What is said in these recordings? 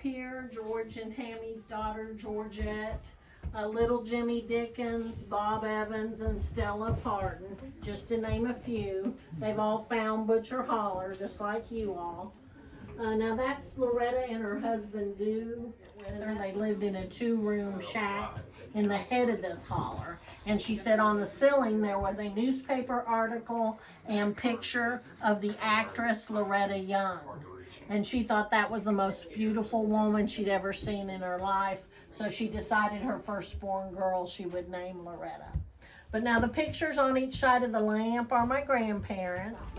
here, George and Tammy's daughter, Georgette, little Jimmy Dickens, Bob Evans, and Stella Parton, just to name a few. They've all found Butcher Holler, just like you all. Now that's Loretta and her husband, Dew. They lived in a 2-room shack in the head of this holler. And she said on the ceiling there was a newspaper article and picture of the actress Loretta Young. And she thought that was the most beautiful woman she'd ever seen in her life. So she decided her firstborn girl she would name Loretta. But now the pictures on each side of the lamp are my grandparents.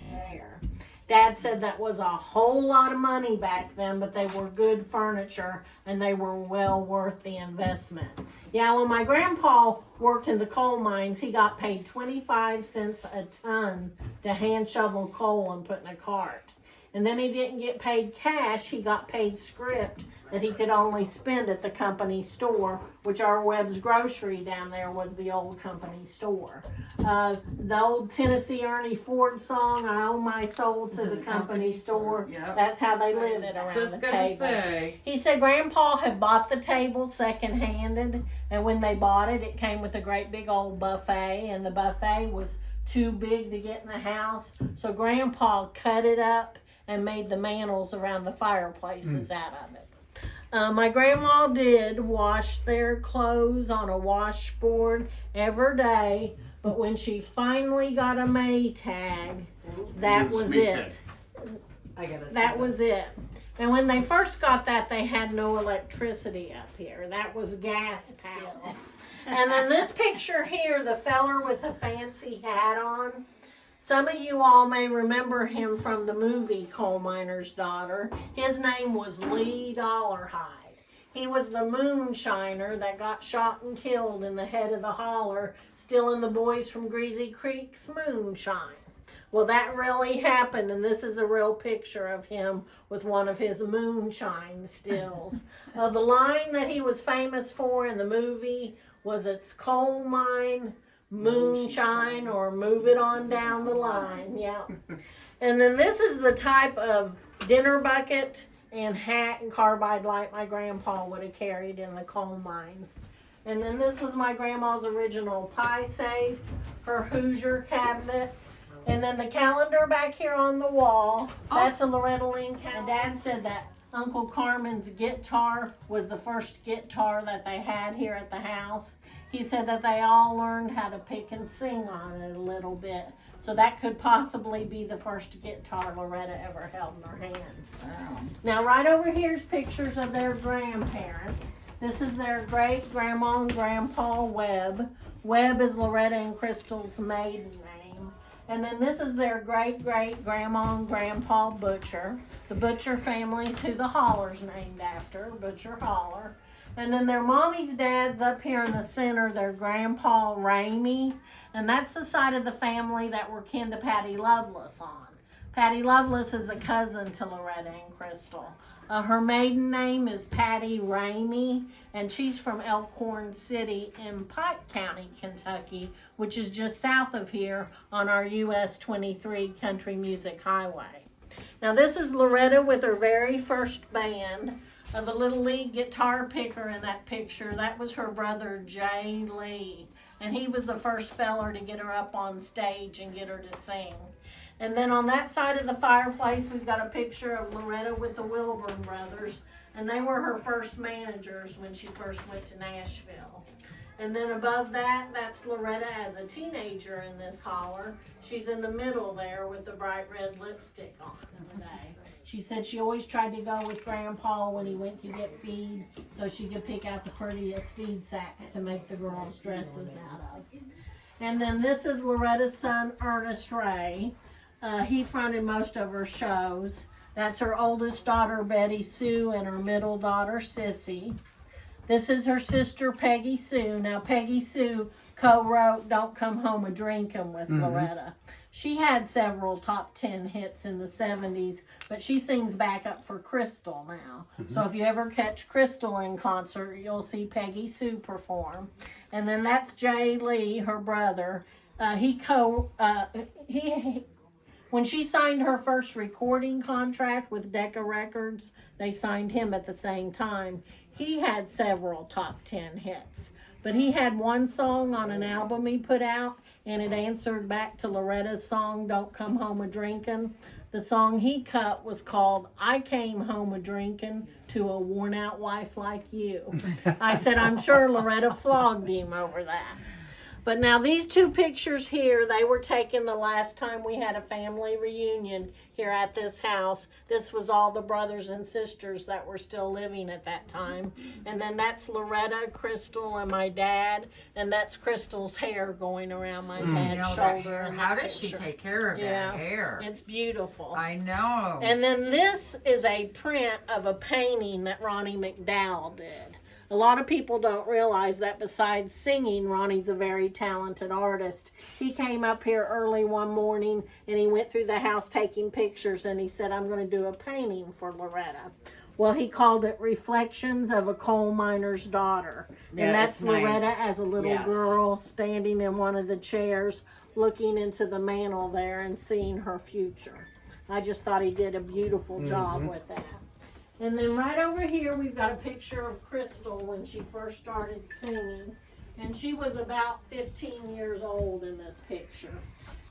There. Dad said that was a whole lot of money back then, but they were good furniture and they were well worth the investment. Yeah, when my grandpa worked in the coal mines, he got paid 25 cents a ton to hand shovel coal and put in a cart. And then he didn't get paid cash, he got paid script that he could only spend at the company store, which our Webb's Grocery down there was the old company store. The old Tennessee Ernie Ford song, I owe my soul to the company store. Yep. That's how they live it around the table. He said Grandpa had bought the table second-handed, and when they bought it, it came with a great big old buffet, and the buffet was too big to get in the house, so Grandpa cut it up and made the mantles around the fireplaces out of it. My grandma did wash their clothes on a washboard every day, but when she finally got a Maytag, that was it. That was it. And when they first got that, they had no electricity up here. That was gas still. And then this picture here, the feller with the fancy hat on, some of you all may remember him from the movie Coal Miner's Daughter. His name was Lee Dollarhide. He was the moonshiner that got shot and killed in the head of the holler, stealing the boys from Greasy Creek's moonshine. Well, that really happened, and this is a real picture of him with one of his moonshine stills. The line that he was famous for in the movie was, "It's coal mine, moonshine, or move it on down the line." Yeah. And then this is the type of dinner bucket and hat and carbide light my grandpa would have carried in the coal mines. And then this was my grandma's original pie safe, her Hoosier cabinet. And then the calendar back here on the wall, that's a Loretta Lynn calendar. And Dad said that Uncle Carmen's guitar was the first guitar that they had here at the house. He said that they all learned how to pick and sing on it a little bit. So that could possibly be the first guitar Loretta ever held in her hands. Wow. Now right over here's pictures of their grandparents. This is their great grandma and grandpa Webb. Webb is Loretta and Crystal's maiden name. And then this is their great-great-grandma and grandpa Butcher. The Butcher family's who the Holler's named after, Butcher Holler. And then their mommy's dad's up here in the center, their grandpa Ramey. And that's the side of the family that we're kin to Patty Loveless on. Patty Loveless is a cousin to Loretta and Crystal. Her maiden name is Patty Ramey, and she's from Elkhorn City in Pike County, Kentucky, which is just south of here on our US 23 Country Music Highway. Now this is Loretta with her very first band. The little lead guitar picker in that picture, that was her brother Jay Lee, and he was the first feller to get her up on stage and get her to sing. And then on that side of the fireplace, we've got a picture of Loretta with the Wilburn brothers, and they were her first managers when she first went to Nashville. And then above that, that's Loretta as a teenager in this holler. She's in the middle there with the bright red lipstick on today. She said she always tried to go with Grandpa when he went to get feed, so she could pick out the prettiest feed sacks to make the girls' dresses out of. And then this is Loretta's son, Ernest Ray. He fronted most of her shows. That's her oldest daughter, Betty Sue, and her middle daughter, Sissy. This is her sister, Peggy Sue. Now, Peggy Sue co-wrote Don't Come Home A-Drinkin' with Loretta. She had several top 10 hits in the 70s, but she sings backup for Crystal now. So if you ever catch Crystal in concert, you'll see Peggy Sue perform. And then that's Jay Lee, her brother. When she signed her first recording contract with Decca Records, they signed him at the same time. He had several top 10 hits, but he had one song on an album he put out, and it answered back to Loretta's song, Don't Come Home a Drinkin'. The song he cut was called I Came Home a Drinkin' to a Worn Out Wife Like You. I said, I'm sure Loretta flogged him over that. But now these two pictures here, they were taken the last time we had a family reunion here at this house. This was all the brothers and sisters that were still living at that time. And then that's Loretta, Crystal, and my dad. And that's Crystal's hair going around my dad's shoulder. How does she take care of that hair? It's beautiful. I know. And then this is a print of a painting that Ronnie McDowell did. A lot of people don't realize that besides singing, Ronnie's a very talented artist. He came up here early one morning and he went through the house taking pictures and he said, I'm going to do a painting for Loretta. Well, he called it Reflections of a Coal Miner's Daughter. Yeah, and that's Loretta nice. as a little girl standing in one of the chairs looking into the mantle there and seeing her future. I just thought he did a beautiful job with that. And then right over here, we've got a picture of Crystal when she first started singing. And she was about 15 years old in this picture.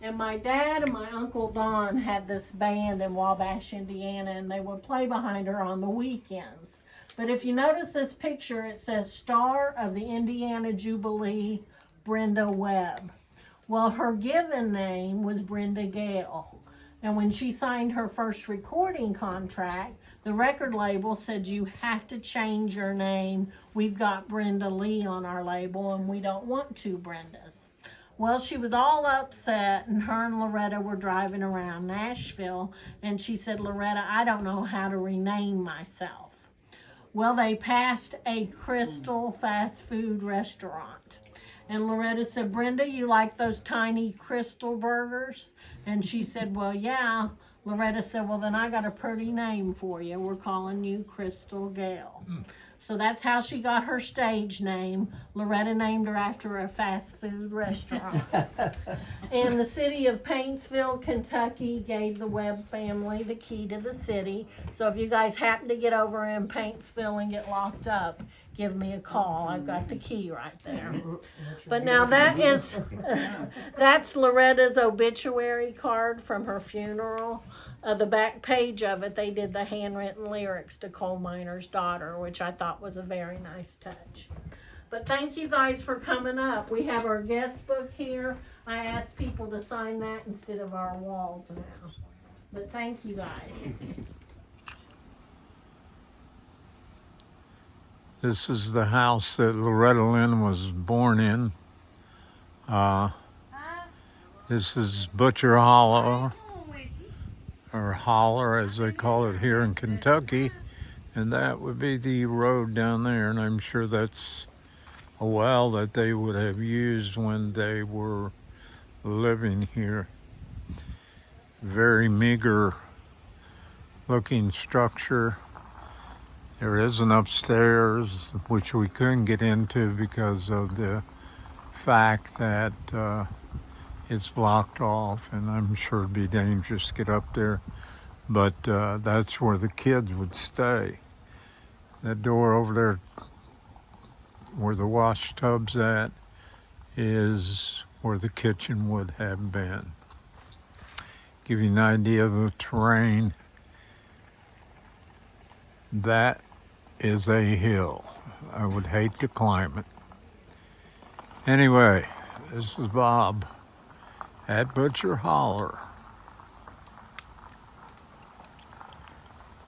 And my dad and my Uncle Don had this band in Wabash, Indiana, and they would play behind her on the weekends. But if you notice this picture, it says Star of the Indiana Jubilee, Brenda Webb. Well, her given name was Brenda Gayle. And when she signed her first recording contract, the record label said, you have to change your name. We've got Brenda Lee on our label and we don't want two Brendas. Well, she was all upset and her and Loretta were driving around Nashville and she said, Loretta, I don't know how to rename myself. Well, they passed a Crystal fast food restaurant. And Loretta said, Brenda, you like those tiny Crystal burgers? And she said, well, yeah. Loretta said, well, then I got a pretty name for you. We're calling you Crystal Gayle. So that's how she got her stage name. Loretta named her after a fast food restaurant. And the city of Paintsville, Kentucky gave the Webb family the key to the city. So if you guys happen to get over in Paintsville and get locked up, give me a call. I've got the key right there. But now that's Loretta's obituary card from her funeral. The back page of it, they did the handwritten lyrics to Coal Miner's Daughter, which I thought was a very nice touch. But thank you guys for coming up. We have our guest book here. I asked people to sign that instead of our walls now. But thank you guys. This is the house that Loretta Lynn was born in. This is Butcher Hollow, or Holler as they call it here in Kentucky. And that would be the road down there. And I'm sure that's a well that they would have used when they were living here. Very meager looking structure. There is an upstairs, which we couldn't get into because of the fact that it's blocked off, and I'm sure it'd be dangerous to get up there. But that's where the kids would stay. That door over there where the wash tub's at is where the kitchen would have been. Give you an idea of the terrain. That is a hill. I would hate to climb it. Anyway, this is Bob at Butcher Holler.